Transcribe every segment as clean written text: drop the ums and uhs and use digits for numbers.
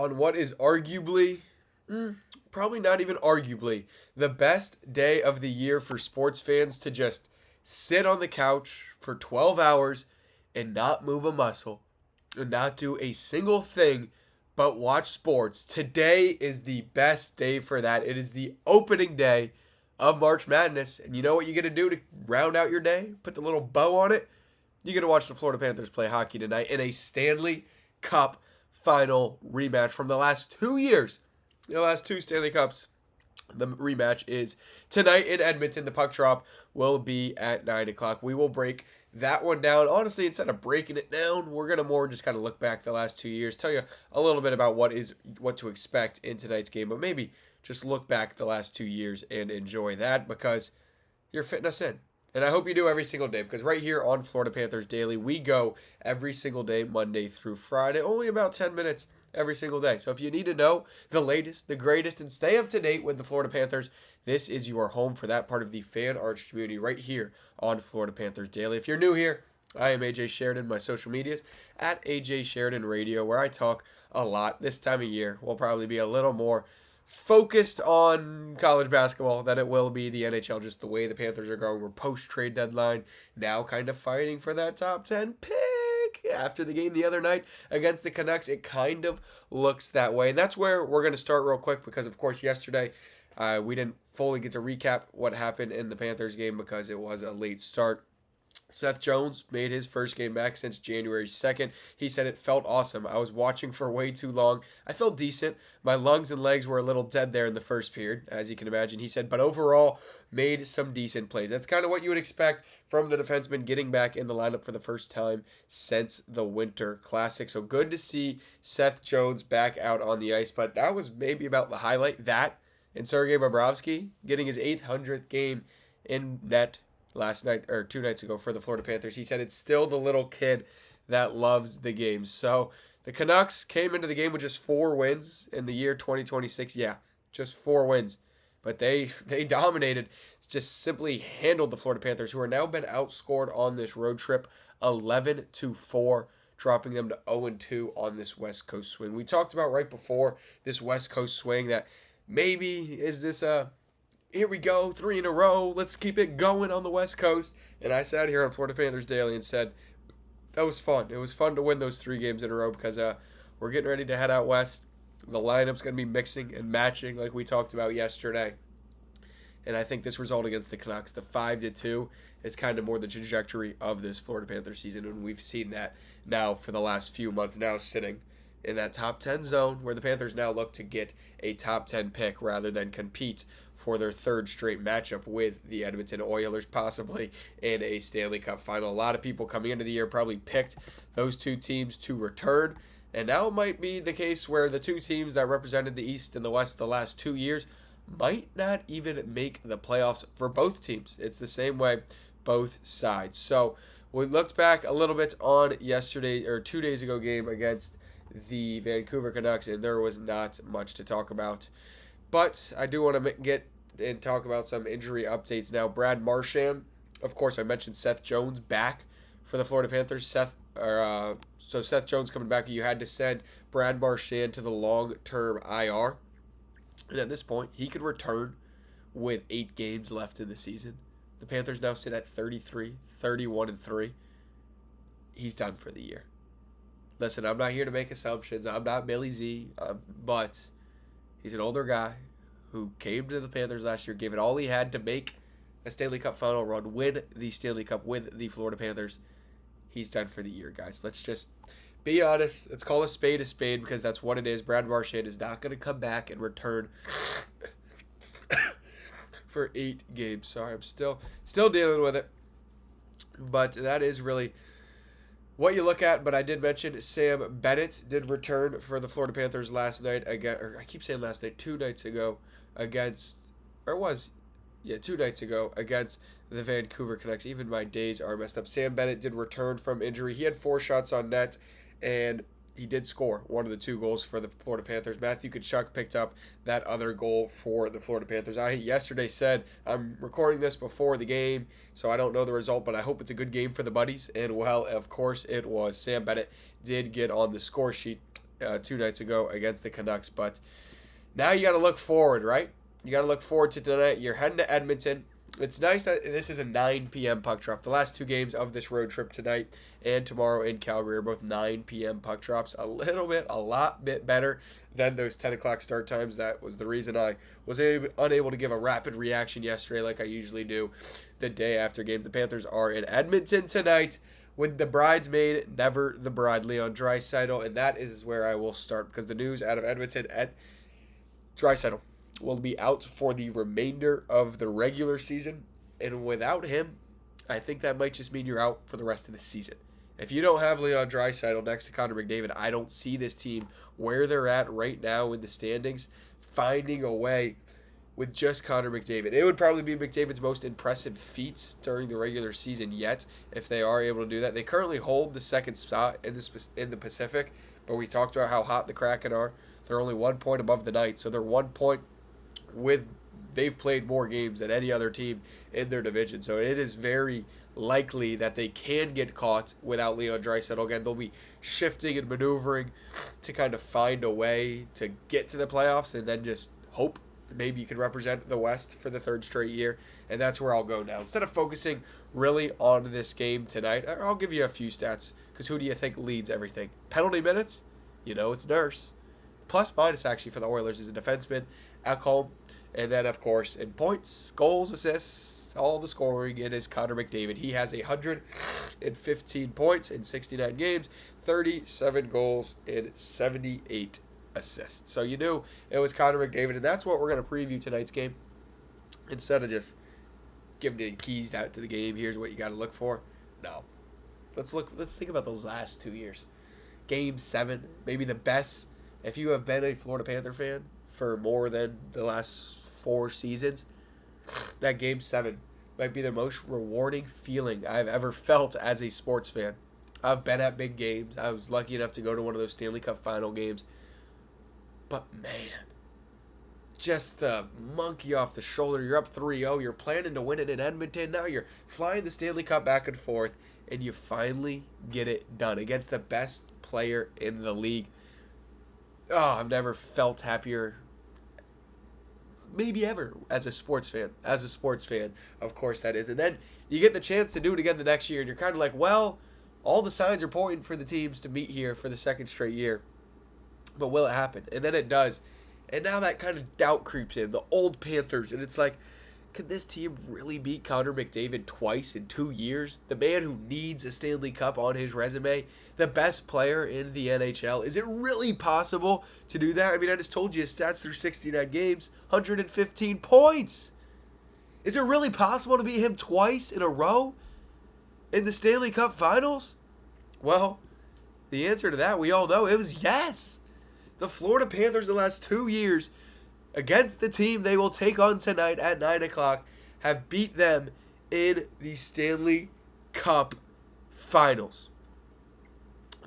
on what is arguably, probably not even arguably, the best day of the year for sports fans to just sit on the couch for 12 hours and not move a muscle and not do a single thing but watch sports. Today is the best day for that. It is the opening day of March Madness. And you know what you get to do to round out your day? Put the little bow on it. You get to watch the Florida Panthers play hockey tonight in a Stanley Cup final rematch from the last 2 years. The last two Stanley Cups. The rematch is tonight in Edmonton. The puck drop will be at 9 o'clock. We will break that one down. Honestly, instead of breaking it down, we're going to more just kind of look back the last 2 years, tell you a little bit about what to expect in tonight's game, but maybe just look back the last 2 years and enjoy that because you're fitting us in. And I hope you do every single day because right here on Florida Panthers Daily, we go every single day, Monday through Friday, only about 10 minutes every single day. So if you need to know the latest, the greatest, and stay up to date with the Florida Panthers, this is your home for that part of the fan arch community right here on Florida Panthers Daily. If you're new here, I am AJ Sheridan. My social medias at AJ Sheridan Radio, where I talk a lot. This time of year will probably be a little more focused on college basketball than it will be the NHL, just the way the Panthers are going. We're post-trade deadline, now kind of fighting for that top 10 pick. After the game the other night against the Canucks, it kind of looks that way. And that's where we're going to start real quick because, of course, yesterday we didn't fully get to recap what happened in the Panthers game because it was a late start. Seth Jones made his first game back since January 2nd. He said it felt awesome. I was watching for way too long. I felt decent. My lungs and legs were a little dead there in the first period, as you can imagine. He said, but overall, made some decent plays. That's kind of what you would expect from the defenseman getting back in the lineup for the first time since the Winter Classic. So good to see Seth Jones back out on the ice. But that was maybe about the highlight. That and Sergei Bobrovsky getting his 800th game in net last night or 2 nights ago for the Florida Panthers. He said it's still the little kid that loves the game. So the Canucks came into the game with just 4 wins in the year 2026. Yeah, just 4 wins. But they dominated, just simply handled the Florida Panthers, who are now been outscored on this road trip 11-4, dropping them to 0-2 on this West Coast swing. We talked about right before this West Coast swing that maybe is this here we go, 3 in a row. Let's keep it going on the West Coast. And I sat here on Florida Panthers Daily and said, that was fun. It was fun to win those 3 games in a row because we're getting ready to head out west. The lineup's going to be mixing and matching like we talked about yesterday. And I think this result against the Canucks, the 5-2, is kind of more the trajectory of this Florida Panthers season. And we've seen that now for the last few months, now sitting in that top 10 zone where the Panthers now look to get a top 10 pick rather than compete for their 3rd straight matchup with the Edmonton Oilers, possibly in a Stanley Cup final. A lot of people coming into the year probably picked those 2 teams to return, and now it might be the case where the 2 teams that represented the East and the West the last 2 years might not even make the playoffs for both teams. It's the same way both sides. So we looked back a little bit on yesterday or 2 days ago game against the Vancouver Canucks, and there was not much to talk about. But I do want to get and talk about some injury updates now. Brad Marchand, of course, I mentioned Seth Jones back for the Florida Panthers. Seth Jones coming back. You had to send Brad Marchand to the long-term IR. And at this point, he could return with 8 games left in the season. The Panthers now sit at 33, 31-3. He's done for the year. Listen, I'm not here to make assumptions. I'm not Billy Z, but he's an older guy who came to the Panthers last year, gave it all he had to make a Stanley Cup final run, win the Stanley Cup with the Florida Panthers. He's done for the year, guys. Let's just be honest. Let's call a spade because that's what it is. Brad Marchand is not going to come back and return for 8 games. Sorry, I'm still dealing with it. But that is really what you look at. But I did mention Sam Bennett did return for the Florida Panthers last night again. Or I keep saying last night, 2 nights ago against, or it was, 2 nights ago against the Vancouver Canucks. Even my days are messed up. Sam Bennett did return from injury. He had 4 shots on net, and he did score one of the 2 goals for the Florida Panthers. Matthew Tkachuk picked up that other goal for the Florida Panthers. I yesterday said I'm recording this before the game, so I don't know the result, but I hope it's a good game for the Buddies. And, well, of course it was. Sam Bennett did get on the score sheet. 2 nights ago against the Canucks. But now you got to look forward, right? You got to look forward to tonight. You're heading to Edmonton. It's nice that this is a 9 p.m. puck drop. The last 2 games of this road trip tonight and tomorrow in Calgary are both 9 p.m. puck drops. A lot bit better than those 10 o'clock start times. That was the reason I was unable to give a rapid reaction yesterday like I usually do the day after games. The Panthers are in Edmonton tonight with the bridesmaid, never the bride, Leon Draisaitl, and that is where I will start because the news out of Edmonton at Draisaitl will be out for the remainder of the regular season, and without him, I think that might just mean you're out for the rest of the season. If you don't have Leon Draisaitl next to Connor McDavid, I don't see this team where they're at right now in the standings finding a way with just Connor McDavid. It would probably be McDavid's most impressive feats during the regular season yet if they are able to do that. They currently hold the second spot in the Pacific, but we talked about how hot the Kraken are. They're only 1 point above the Knights, so they're 1 point they've played more games than any other team in their division. So it is very likely that they can get caught without Leon Draisaitl. Again, they'll be shifting and maneuvering to kind of find a way to get to the playoffs and then just hope maybe you can represent the West for the 3rd straight year. And that's where I'll go now. Instead of focusing really on this game tonight, I'll give you a few stats because who do you think leads everything? Penalty minutes? You know, it's Nurse. Plus minus actually for the Oilers is a defenseman, Ekholm. And then, of course, in points, goals, assists, all the scoring, it is Connor McDavid. He has 115 points in 69 games, 37 goals, and 78 assists. So you knew it was Connor McDavid, and that's what we're going to preview tonight's game. Instead of just giving the keys out to the game, here's what you got to look for. No. Let's think about those last 2 years. Game 7, maybe the best. If you have been a Florida Panther fan for more than the last 4 seasons, that Game 7 might be the most rewarding feeling I've ever felt as a sports fan. I've been at big games. I was lucky enough to go to one of those Stanley Cup final games. But man, just the monkey off the shoulder. You're up 3-0. You're planning to win it in Edmonton. Now you're flying the Stanley Cup back and forth, and you finally get it done against the best player in the league. Oh, I've never felt happier, maybe ever, as a sports fan. As a sports fan, of course that is. And then you get the chance to do it again the next year, and you're kind of like, well, all the signs are pointing for the teams to meet here for the 2nd straight year. But will it happen? And then it does. And now that kind of doubt creeps in. The old Panthers. And it's like, can this team really beat Connor McDavid twice in 2 years? The man who needs a Stanley Cup on his resume. The best player in the NHL. Is it really possible to do that? I mean, I just told you his stats through 69 games. 115 points. Is it really possible to beat him twice in a row in the Stanley Cup Finals? Well, the answer to that, we all know, it was yes. The Florida Panthers the last 2 years, against the team they will take on tonight at 9 o'clock, have beat them in the Stanley Cup Finals.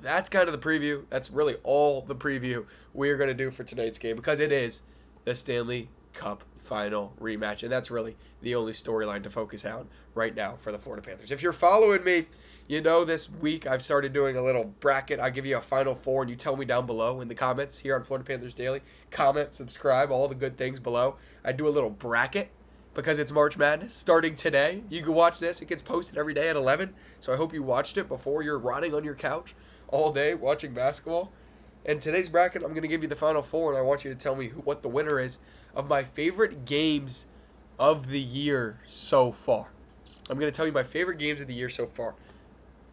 That's kind of the preview. That's really all the preview we're going to do for tonight's game because it is the Stanley Cup Final rematch, and that's really the only storyline to focus on right now for the Florida Panthers. If you're following me, you know this week I've started doing a little bracket. I'll give you a Final Four, and you tell me down below in the comments here on Florida Panthers Daily. Comment, subscribe, all the good things below. I do a little bracket because it's March Madness starting today. You can watch this. It gets posted every day at 11, so I hope you watched it before you're rotting on your couch all day watching basketball. And today's bracket, I'm going to give you the Final Four, and I want you to tell me what the winner is of my favorite games of the year so far. I'm going to tell you my favorite games of the year so far.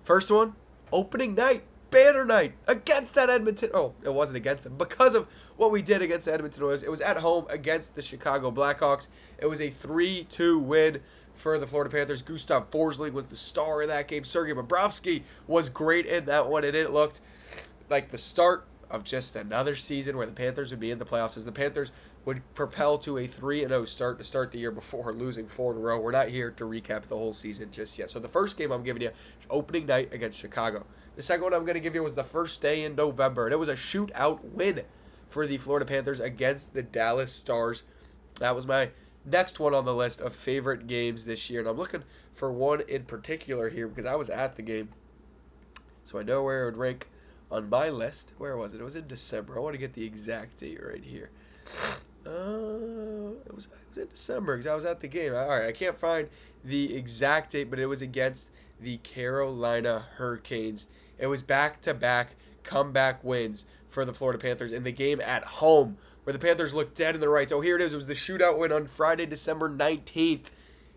First one, opening night, banner night, against that Edmonton. Oh, it wasn't against them. Because of what we did against the Edmonton Oilers, it was at home against the Chicago Blackhawks. It was a 3-2 win for the Florida Panthers. Gustav Forsling was the star of that game. Sergei Bobrovsky was great in that one, and it looked like the start of just another season where the Panthers would be in the playoffs, as the Panthers would propel to a 3-0 start to start the year before losing 4 in a row. We're not here to recap the whole season just yet. So the first game I'm giving you, opening night against Chicago. The second one I'm going to give you was the first day in November, and it was a shootout win for the Florida Panthers against the Dallas Stars. That was my next one on the list of favorite games this year, and I'm looking for one in particular here because I was at the game, so I know where it would rank on my list. Where was it? It was in December. I want to get the exact date right here. It was in December because I was at the game. All right, I can't find the exact date, but it was against the Carolina Hurricanes. It was back-to-back comeback wins for the Florida Panthers in the game at home where the Panthers looked dead in the rights. Oh, here it is. It was the shootout win on Friday, December 19th.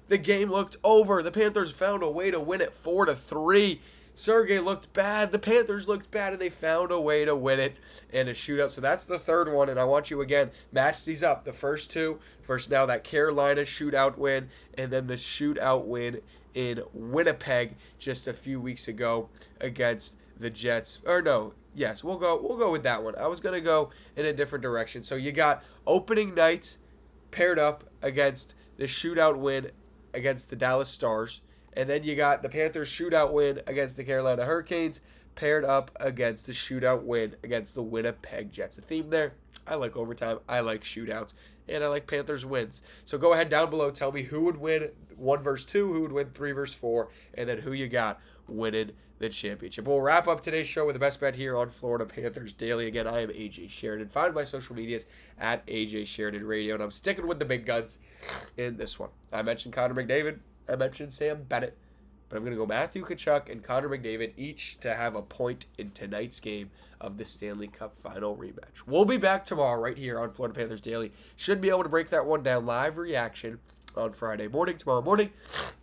The game looked over. The Panthers found a way to win it 4-3. Sergey looked bad. The Panthers looked bad, and they found a way to win it in a shootout. So that's the third one, and I want you, again, match these up. The first two, first now that Carolina shootout win, and then the shootout win in Winnipeg just a few weeks ago against the Jets. Or no, yes, we'll go with that one. I was going to go in a different direction. So you got opening night paired up against the shootout win against the Dallas Stars. And then you got the Panthers shootout win against the Carolina Hurricanes paired up against the shootout win against the Winnipeg Jets. A theme there. I like overtime. I like shootouts. And I like Panthers wins. So go ahead down below. Tell me who would win 1 versus 2, who would win 3 versus 4, and then who you got winning the championship. We'll wrap up today's show with the best bet here on Florida Panthers Daily. Again, I am AJ Sheridan. Find my social medias at AJ Sheridan Radio. And I'm sticking with the big guns in this one. I mentioned Connor McDavid. I mentioned Sam Bennett, but I'm going to go Matthew Tkachuk and Connor McDavid each to have a point in tonight's game of the Stanley Cup final rematch. We'll be back tomorrow right here on Florida Panthers Daily. Should be able to break that one down. Live reaction on Friday morning, tomorrow morning,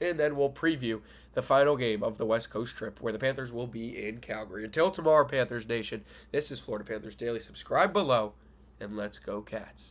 and then we'll preview the final game of the West Coast trip where the Panthers will be in Calgary. Until tomorrow, Panthers Nation, this is Florida Panthers Daily. Subscribe below, and let's go Cats.